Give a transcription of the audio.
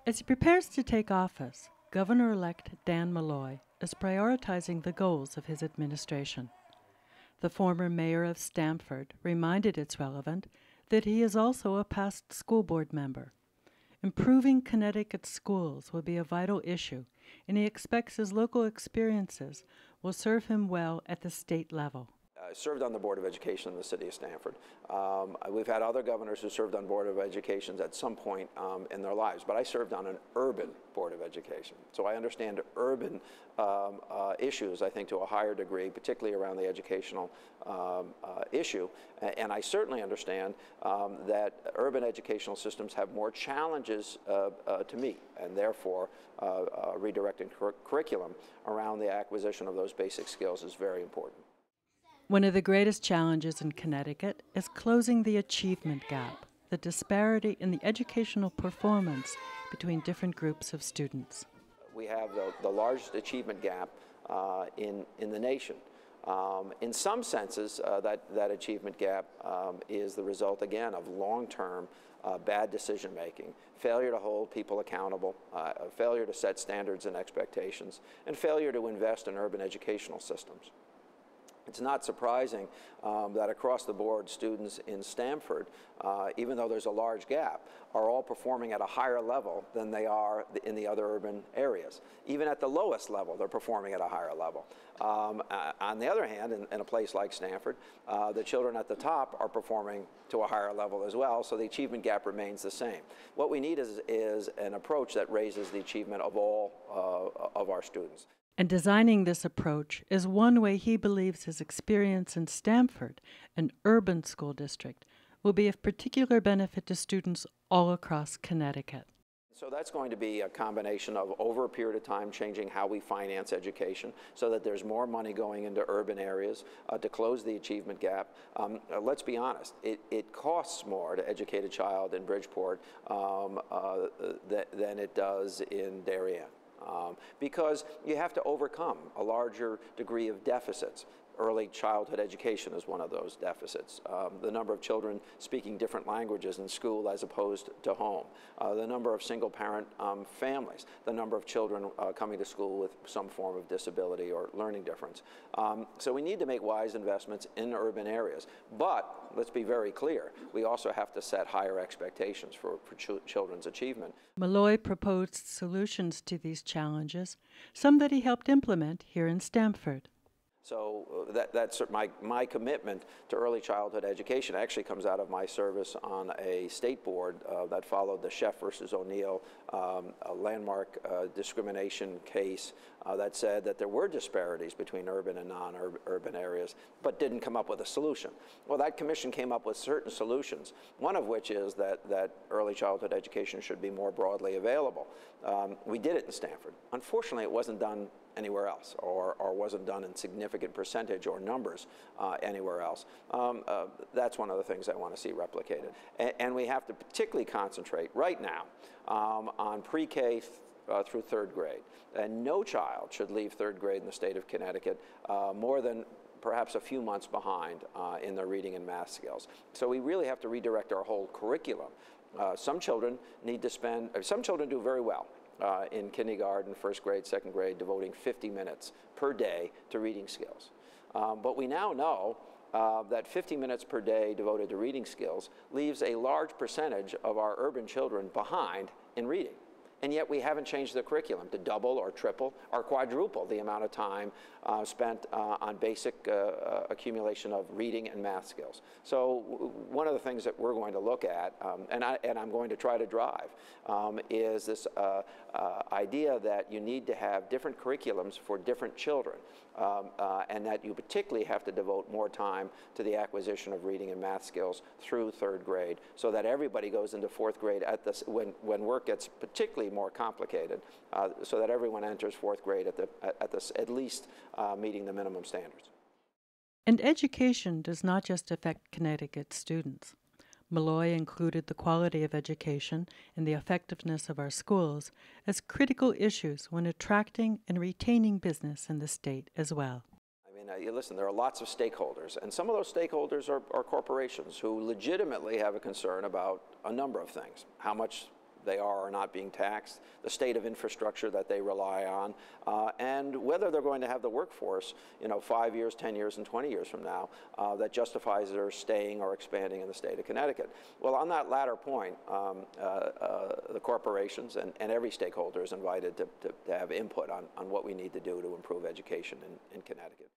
As he prepares to take office, Governor-elect Dan Malloy is prioritizing the goals of his administration. The former mayor of Stamford reminded its relevant that he is also a past school board member. Improving Connecticut's schools will be a vital issue, and he expects his local experiences will serve him well at the state level. I served on the Board of Education in the city of Stamford. We've had other governors who served on Board of Educations at some point in their lives, but I served on an urban Board of Education. So I understand urban issues, I think, to a higher degree, particularly around the educational issue. And I certainly understand that urban educational systems have more challenges to meet, and therefore redirecting curriculum around the acquisition of those basic skills is very important. One of the greatest challenges in Connecticut is closing the achievement gap, the disparity in the educational performance between different groups of students. We have the largest achievement gap in the nation. In some senses, that achievement gap is the result, again, of long-term bad decision-making, failure to hold people accountable, failure to set standards and expectations, and failure to invest in urban educational systems. It's not surprising that across the board students in Stamford, even though there's a large gap, are all performing at a higher level than they are in the other urban areas. Even at the lowest level, they're performing at a higher level. On the other hand, in a place like Stamford, the children at the top are performing to a higher level as well, so the achievement gap remains the same. What we need is an approach that raises the achievement of all of our students. And designing this approach is one way he believes his experience in Stamford, an urban school district, will be of particular benefit to students all across Connecticut. So that's going to be a combination of, over a period of time, changing how we finance education so that there's more money going into urban areas to close the achievement gap. Let's be honest, it costs more to educate a child in Bridgeport than it does in Darien. Because you have to overcome a larger degree of deficits. Early childhood education is one of those deficits. The number of children speaking different languages in school as opposed to home. The number of single-parent families. The number of children coming to school with some form of disability or learning difference. So we need to make wise investments in urban areas. But let's be very clear, we also have to set higher expectations for children's achievement. Malloy proposed solutions to these challenges, some that he helped implement here in Stamford. So that's my commitment to early childhood education actually comes out of my service on a state board that followed the Sheff versus O'Neill a landmark discrimination case that said that there were disparities between urban and non-urban areas, but didn't come up with a solution. Well, that commission came up with certain solutions, one of which is that early childhood education should be more broadly available. We did it in Stamford. Unfortunately, it wasn't done anywhere else, or wasn't done in significant percentage or numbers anywhere else. That's one of the things I want to see replicated. And we have to particularly concentrate right now on pre-K through third grade. And no child should leave third grade in the state of Connecticut more than perhaps a few months behind in their reading and math skills. So we really have to redirect our whole curriculum. Some children do very well in kindergarten, first grade, second grade, devoting 50 minutes per day to reading skills. But we now know that 50 minutes per day devoted to reading skills leaves a large percentage of our urban children behind in reading. And yet we haven't changed the curriculum to double or triple or quadruple the amount of time spent on basic accumulation of reading and math skills. So one of the things that we're going to look at, and I'm going to try to drive, is this idea that you need to have different curriculums for different children, and that you particularly have to devote more time to the acquisition of reading and math skills through third grade, so that everybody goes into fourth grade when work gets particularly more complicated, so that everyone enters fourth grade at least meeting the minimum standards. And education does not just affect Connecticut students. Malloy included the quality of education and the effectiveness of our schools as critical issues when attracting and retaining business in the state as well. I mean, listen, there are lots of stakeholders, and some of those stakeholders are corporations who legitimately have a concern about a number of things. How much they are or not being taxed, the state of infrastructure that they rely on, and whether they're going to have the workforce, 5 years, 10 years, and 20 years from now that justifies their staying or expanding in the state of Connecticut. Well, on that latter point, the corporations and every stakeholder is invited to have input on what we need to do to improve education in Connecticut.